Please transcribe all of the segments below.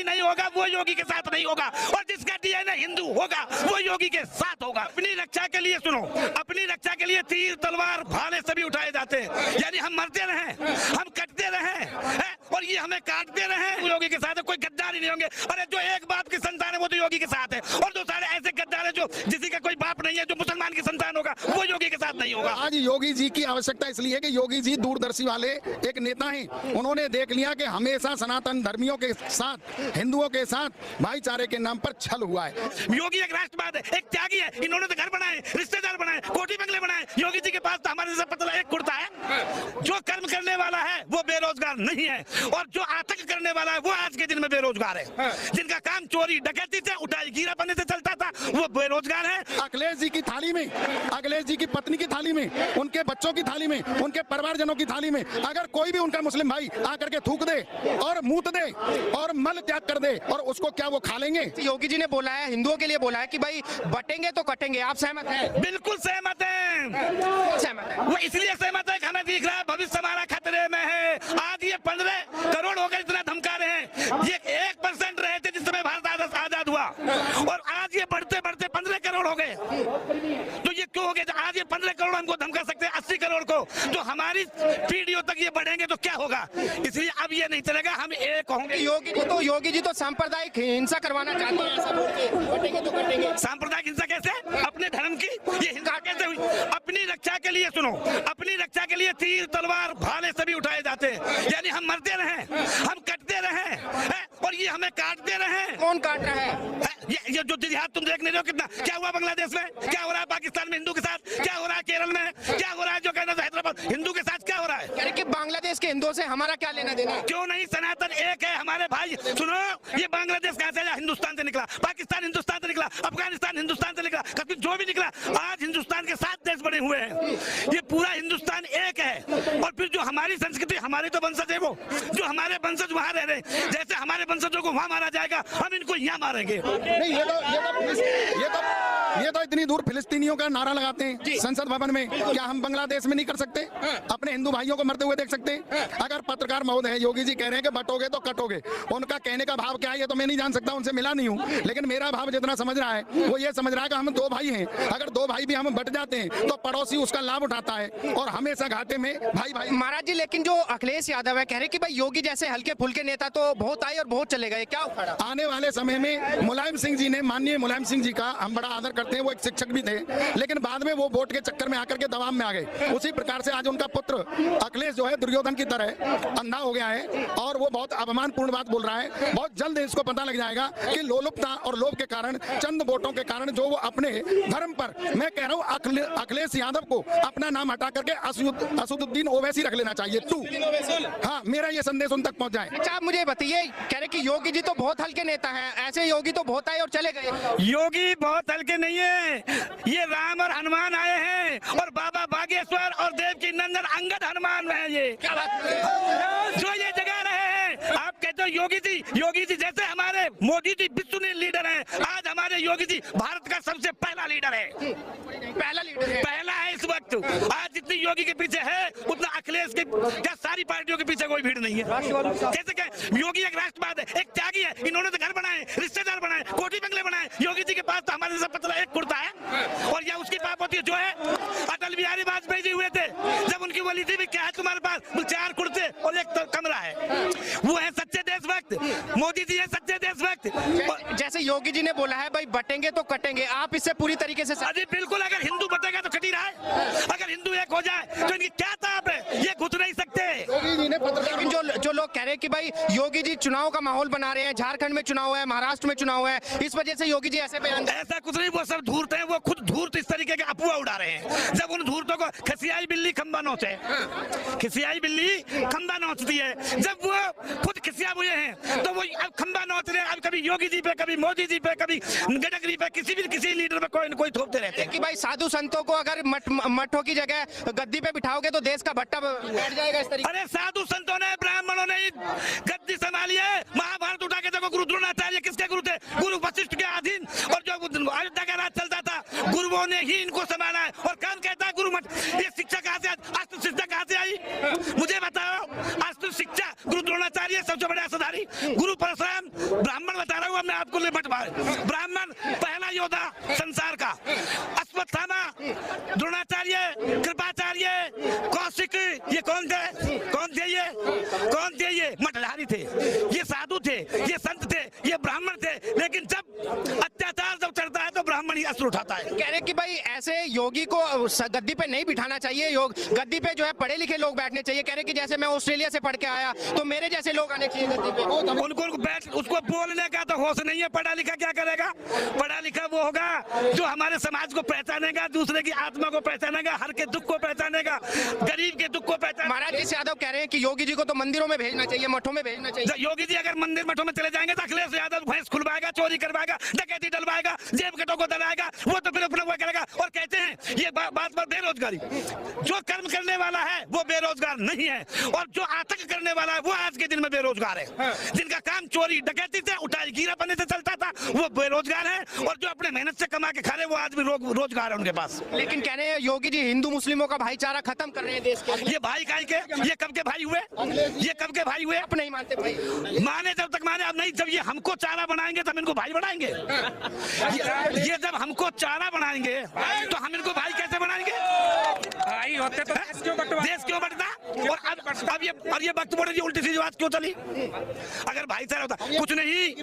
DNA नहीं होगा वो योगी के साथ नहीं होगा, और जिसका डीएनए हिंदू होगा वो योगी के साथ होगा। अपनी रक्षा के लिए सुनो, अपनी रक्षा के लिए तीर तलवार भाले सभी उठाए जाते हैं, यानी हम मरते रहे, हम कटते रहे और ये हमें काटते रहे, योगी के साथ है, कोई गद्दार ही नहीं होंगे। अरे जो एक बाप की संतान है वो तो योगी के साथ है, और जो सारे ऐसे गद्दार है जो जिसी का कोई बाप नहीं है, जो मुसलमान की संतान होगा वो योगी के साथ नहीं होगा। आज योगी जी की आवश्यकता इसलिए है कि योगी जी दूरदर्शी वाले एक नेता हैं, उन्होंने देख लिया कि हमेशा सनातन धर्मियों के साथ, हिंदुओं के साथ भाईचारे के नाम पर छल हुआ है। योगी एक राष्ट्रवाद है, एक त्यागी है, इन्होंने तो घर बनाए, रिश्तेदार बनाए, कोठी बंगले बनाए। योगी जी के पास तो हमारे जैसा पतला एक कुर्ता है। जो कर्म करने वाला है वो बेरोजगार नहीं है, और जो आतंक करने वाला है वो आज के दिन में बेरोजगार है। जिनका काम चोरी डकैती से, उठाई गिरा बनने से चलता था वो बेरोजगार है। अखिलेश जी की थाली में, अखिलेश जी की पत्नी की थाली में, उनके बच्चों की थाली में, उनके परिवारजनों की थाली में अगर कोई भी उनका मुस्लिम भाई आकर के थूक दे और मूत दे और मल त्याग कर दे, और उसको क्या वो खा लेंगे? योगी जी ने बोला है, हिंदुओं के लिए बोला है कि भाई बटेंगे तो कटेंगे, आप सहमत हैं? बिल्कुल सहमत हैं। सहमत है। वो इसलिए सहमत है कि हमें दिख रहा है भविष्य हमारा खतरे में है। आज ये 15 करोड़ हो गए, इतना धमका रहे हैं। ये 1% रहे थे जिस समय भारत आजाद हुआ, और आज ये बढ़ते बढ़ते 15 करोड़ हो गए। तो ये क्यों हो गए? आज ये 15 करोड़ हमको धमका सकते हैं 80 करोड़ को, तो हमारी पीढ़ियों तक ये बढ़ेंगे तो क्या होगा? इसलिए अब ये नहीं चलेगा, हम एक होंगे। योगी जी तो सांप्रदायिक हिंसा करवाना चाहते हैं, ऐसा बोलते हैं, बटेंगे तो कटेंगे। सांप्रदायिक हिंसा कैसे? अपने धर्म की ये हिंसा कैसे हुई? अपनी रक्षा के लिए सुनो, अपनी रक्षा के लिए तीर तलवार भाले सभी उठाए जाते हैं, यानी हम मरते रहे, हम कटते रहे और ये हमें काटते रहे। कौन काट रहा है? ये जो जिहाद तुम देख नहीं रहे हो कितना, क्या हुआ बांग्लादेश में, क्या हो रहा है पाकिस्तान में हिंदू के साथ, क्या हो रहा है केरल में, क्या हो रहा है जो कहना था हैदराबाद हिंदू के साथ क्या हो रहा है? कह रहे कि बांग्लादेश के हिंदुओं से हमारा क्या लेना देना? क्यों नहीं, सनातन एक है हमारे भाई। सुनो, ये बांग्लादेश कहां से आया? हिंदुस्तान से निकला, पाकिस्तान हिंदुस्तान से निकला, अफगानिस्तान हिंदुस्तान से निकला, कभी जो भी निकला आज हिंदुस्तान के 7 देश बने हुए हैं। ये पूरा हिंदुस्तान एक है, और फिर जो हमारी संस्कृति, हमारी तो वंशज है, वो जो हमारे वंशज वहां रह रहे, जैसे हमारे वंशजों को वहां मारा जाएगा हम इनको यहाँ मारेंगे। नहीं, ये तो इतनी दूर फिलिस्तीनियों का नारा लगाते हैं संसद भवन में, क्या हम बांग्लादेश में नहीं कर सकते? अपने हिंदू भाइयों को मरते हुए देख सकते हैं? अगर पत्रकार महोदय योगी जी कह रहे हैं कि बटोगे तो कटोगे, उनका कहने का भाव क्या है ये तो मैं नहीं जान सकता, उनसे मिला नहीं हूँ, लेकिन मेरा भाव जितना समझ रहा है वो ये समझ रहा है कि हम 2 भाई हैं, अगर 2 भाई भी हम बट जाते हैं तो पड़ोसी उसका लाभ उठाता है, और हमेशा घाटे में भाई भाई। महाराज जी, लेकिन जो अखिलेश यादव है कह रहे कि भाई योगी जैसे हल्के फुल्के नेता तो बहुत आए और बहुत चले गए, क्या उखाड़ा? आने वाले समय में मुलायम सिंह जी ने, माननीय मुलायम सिंह जी का हम बड़ा आदर करते हैं, वो एक शिक्षक भी थे, लेकिन बाद में वो वोट के चक्कर में आकर के दबाव में आ गए। उसी प्रकार से आज उनका पुत्र अखिलेश जो है दुर्योधन की तरह अंधा हो गया है, और वो बहुत अपमानपूर्ण बात बोल रहा है। बहुत जल्द इसको पता लग जाएगा कि लोलुपता और लोभ के कारण, चंद वोटों के कारण जो वो अपने धर्म पर, मैं कह रहा हूँ अखिलेश यादव को अपना नाम हटा करके असदुद्दीन ओवैसी रख लेना चाहिए। हाँ, मेरा ये संदेश उन तक पहुंच जाए। अच्छा, आप मुझे बताइए, कह रहे कि योगी जी तो बहुत हल्के नेता हैं, ऐसे योगी तो बहुत आए और चले गए। योगी बहुत हल्के नहीं है, ये राम और हनुमान आए हैं, और बाबा बागेश्वर और देवकी नंदन अंगद हनुमान है। ये क्या बात? जो ये जगह रहे हैं, आप कहते हो योगी जी जैसे हमारे मोदी जी विश्वनीय लीडर हैं, आज हमारे योगी जी भारत का सबसे पहला लीडर है, पहला लीडर है, पहला है इस वक्त। आज जितनी योगी के पीछे है उतना अखिलेश के, क्या सारी पार्टियों के पीछे कोई भीड़ नहीं है? कैसे क्या? योगी एक राष्ट्रवाद है, एक त्यागी है, इन्होंने तो घर बनाए, रिश्तेदार बनाए, कोठी बंगले बनाए। योगी जी के पास तो हमारे जैसा पतला एक कुर्ता है, और यह उसकी पाप होती है जो है अटल बिहारी वाजपेयी जी हुए थे, जब उनकी बोली थी क्या है तुम्हारे पास, 4 कुर्ते और 1 कमरा है। वो है सच्चे देशभक्त, मोदी जी है सच्चे देशभक्त। जैसे योगी जी ने बोला है भाई बटेंगे तो कटेंगे, आप इससे पूरी तरीके से? अरे बिल्कुल, अगर हिंदू बटेगा तो कट ही रहा है, अगर हिंदू एक हो जाए तो इनकी क्या ताप है, ये घुस नहीं सकते। लेकिन जो लोग कह रहे हैं कि भाई योगी जी चुनाव का माहौल बना रहे हैं, झारखंड में चुनाव है, महाराष्ट्र में चुनाव है, इस वजह से योगी जी ऐसे बयान। ऐसा कुछ नहीं, वो सब धूर्त हैं, वो खुद धूर्त इस तरीके के अफवाह उड़ा रहे हैं। जब उन धूर्तों को खसियाई बिल्ली खंबा नोचे, खसियाई बिल्ली खंबा नोचती है, जब वो खुद खिसिया हुए हैं तो वो अब खंबा नोच रहे हैं, अब कभी योगी जी पे, कभी मोदी जी पे, कभी गडकरी पे, किसी लीडर पे कोई न कोई थोपते रहते हैं कि भाई साधु संतों को अगर मठों की जगह गद्दी पे बिठाओगे तो देश का भट्टा बैठ जाएगा इस तरीके। अरे साधु संतों ने, ब्राह्मणों ने गद्दी संभाली है। महाभारत उठा के देखो, गुरु द्रोणाचार्य किसके गुरु थे? गुरु वशिष्ठ के अधीन, और जो अयोध्या का राज चलता था गुरुओं ने ही इनको संभाला है। और कौन कहता है गुरु मठ? ये शिक्षा कहाँ से, अस्तु शिक्षा कहाँ से आई? मुझे बताओ। अस्तु शिक्षा गुरु द्रोणाचार्य सबसे बड़े असधारी, गुरु परशुराम ब्राह्मण अपने आप को ब्राह्मण पहला योद्धा संसार का, अश्वत्थामा, द्रोणाचार्य, कृपाचार्य, कौशिक, ये कौन थे ये मठधारी थे, ये साधु थे, ये संत थे, ये ब्राह्मण थे। लेकिन जब अत्याचार जब चढ़ता है तो ब्राह्मण ही अस्त्र उठाता है। कह रहे कि भाई ऐसे योगी को गद्दी पे नहीं बिठाना चाहिए, गद्दी पे जो है पढ़े लिखे लोग बैठने चाहिए। कह रहे कि जैसे मैं ऑस्ट्रेलिया से पढ़ के आया तो मेरे जैसे लोग आने चाहिए गद्दी पे। उसको बोलने का तो होश नहीं है। पढ़ा लिखा क्या करेगा? पढ़ा लिखा वो होगा जो हमारे समाज को पहचानेगा, दूसरे की आत्मा को पहचानेगा, हर के दुख को पहचानेगा, गरीब के दुख को पहचानेगा। महाराज जी यादव कह रहे हैं कि योगी जी को तो मंदिरों में भेजना चाहिए, मठों में भेजना चाहिए। योगी जी अगर मंदिर मठों में चले जाएंगे तो अखिलेश यादव भैंस खुलवाएगा, चोरी करवाएगा, डकैती डलवाएगा, जेब कटों को दलाएगा, वो तो फिर अपना वो करेगा। और कहते हैं ये बात पर बेरोजगारी, जो कर्म करने वाला है वो बेरोजगार नहीं है, और जो आतंक करने वाला है वो आज के दिन में बेरोजगार है। जिनका काम चोरी डकैती से, उठाई गिरा बनने से चलता था वो बेरोजगार है, और जो अपने मेहनत से कमा के खा रहे वो आज भी रोजगार है उनके पास। लेकिन कह रहे हैं योगी जी हिंदू मुस्लिमों का भाईचारा खत्म कर रहे हैं देश के। ये भाई काई के, ये कब के भाई हुए? ये कब के भाई हुए? आप नहीं मानते भाई? माने जब तक माने, अब नहीं। जब ये हमको चारा बनाएंगे तब इनको भाई बनाएंगे। ये जब हमको चारा बनाएंगे तो हम इनको भाई कैसे बनाएंगे? भाई होते तो देश क्यों बढ़ता? और ये वक्त बोले उल्टी सी बात क्यों चली? अगर भाईचारा होता कुछ नहीं।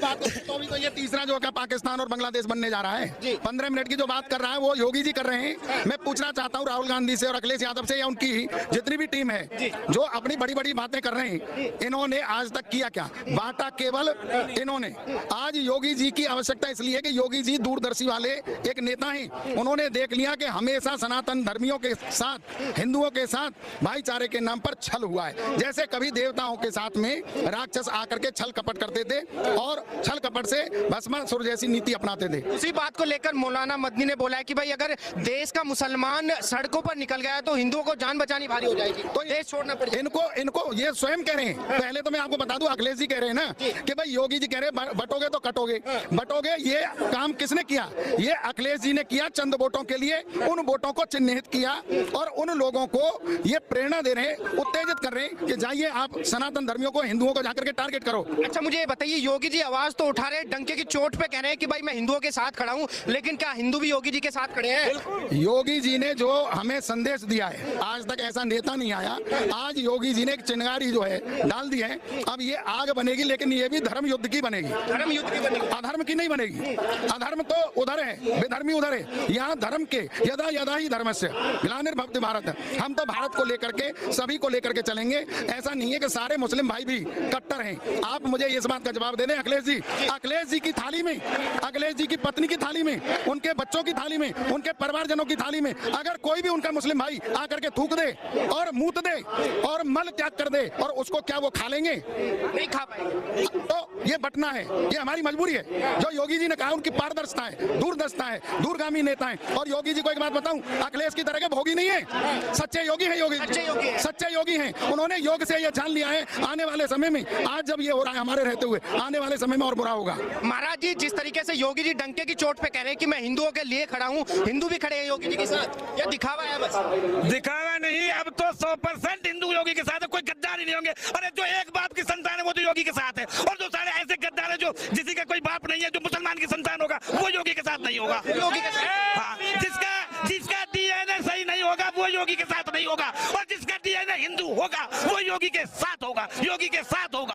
तो ये तीसरा जो है पाकिस्तान और बांग्लादेश बनने जा रहा है। 15 मिनट की जो बात कर रहा है वो योगी जी कर रहे हैं। मैं पूछना चाहता हूँ राहुल गांधी से और अखिलेश यादव से या उनकी जितनी भी टीम है जो अपनी बड़ी बड़ी बातें कर रहे हैं, इन्होंने आज तक किया क्या? बांटा केवल इन्होंने। आज योगी जी की आवश्यकता इसलिए है कि योगी जी दूरदर्शी वाले एक नेता हैं। उन्होंने देख लिया कि हमेशा सनातन धर्मियों के साथ, हिंदुओं के साथ भाईचारे के नाम पर छल हुआ है। जैसे कभी देवताओं के साथ में राक्षस आकर के छल कपट करते थे और छल कपट से भस्मासुर जैसी नीति अपनाते थे। उसी बात को लेकर मौलाना मदनी ने बोला है कि भाई अगर देश का मुसलमान सड़कों पर निकल गया तो हिंदुओं को जान बचानी भारी हो जाएगी, तो देश छोड़ना पड़ेगा। इनको ये स्वयं कह रहे हैं। पहले तो मैं आपको बता दूं, अखिलेश जी कह रहे हैं ना कि भाई योगी जी कह रहे हैं बटोगे तो बटोगे। ये काम किसने किया? ये अखिलेश जी ने किया। चंद वोटों के लिए उन वोटों को चिन्हित किया और उन लोगों को ये प्रेरणा दे रहे हैं, उत्तेजित कर रहे हैं कि जाइए आप सनातन धर्मियों को, हिंदुओं को जाकर के टारगेट करो। अच्छा मुझे बताइए, योगी जी आवाज तो उठा रहे हैं, डंके की चोट पे कह रहे हैं कि भाई मैं हिंदुओं के साथ खड़ा हूं, लेकिन क्या हिंदू भी योगी जी के साथ खड़े हैं? योगी जी ने जो हमें संदेश दिया है, आज तक ऐसा नेता नहीं आया। आज योगी जी ने एक चिंगारी जो है डाल दी है। अब ये आग बनेगी, लेकिन ये भी धर्म युद्ध की बनेगी, धर्म युद्ध की बनेगी, अधर्म की नहीं बनेगी। अधर्म तो उधर है, बेधर्मी उधर है। यहाँ धर्म के यदा यदा ही धर्मस्य ग्लानिर्भवति भारत। हम तो भारत को लेकर के, सभी को लेकर के चलेंगे। ऐसा नहीं है कि सारे मुस्लिम भाई भी कट्टर हैं। आप मुझे इस बात का जवाब दे दें। अखिलेश जी की थाली में, अखिलेश जी की पत्नी की थाली में, उनके बच्चों की थाली में, उनके परिवारजनों की थाली में अगर कोई भी उनका मुस्लिम भाई आकर के थूक दे और मूत दे और मल त्याग कर दे, और उसको क्या वो खा लेंगे? नहीं खा पाएंगे। तो ये बटना है, ये हमारी मजबूरी है। जो योगी जी ने कहा उनकी पारदर्शिता है, दूरदर्शिता है, दूरगामी नेता है। और योगी जी को एक बात बताऊं, अखिलेश की तरह के भोगी नहीं है, सच्चे योगी है। योगी सच्चे योगी हैं। उन्होंने योग से ये जान लिया है आने वाले समय में, आज जब ये हो रहा है हमारे रहते हुए, आने वाले समय में और बुरा होगा। महाराज जी जिस तरीके से योगी जी डंके की चोट पे कह रहे हैं कि मैं हिंदुओं के लिए खड़ा हूं, हिंदू भी खड़े हैं योगी जी के साथ, या दिखावा है? बस दिखावा नहीं, अब तो 100% हिंदू योगी के साथ है, कोई गद्दार ही नहीं होंगे। अरे जो एक बाप की संतान है वो तो योगी के साथ है, और जो सारे ऐसे गद्दार है जो जिसी का कोई बाप नहीं है, जो मुसलमान की संतान होगा वो योगी के साथ नहीं होगा। योगी के साथ हाँ, जिसका डीएनए सही नहीं होगा वो योगी के साथ नहीं होगा, और जिसका डीएनए हिंदू होगा वो योगी के साथ होगा, योगी के साथ होगा।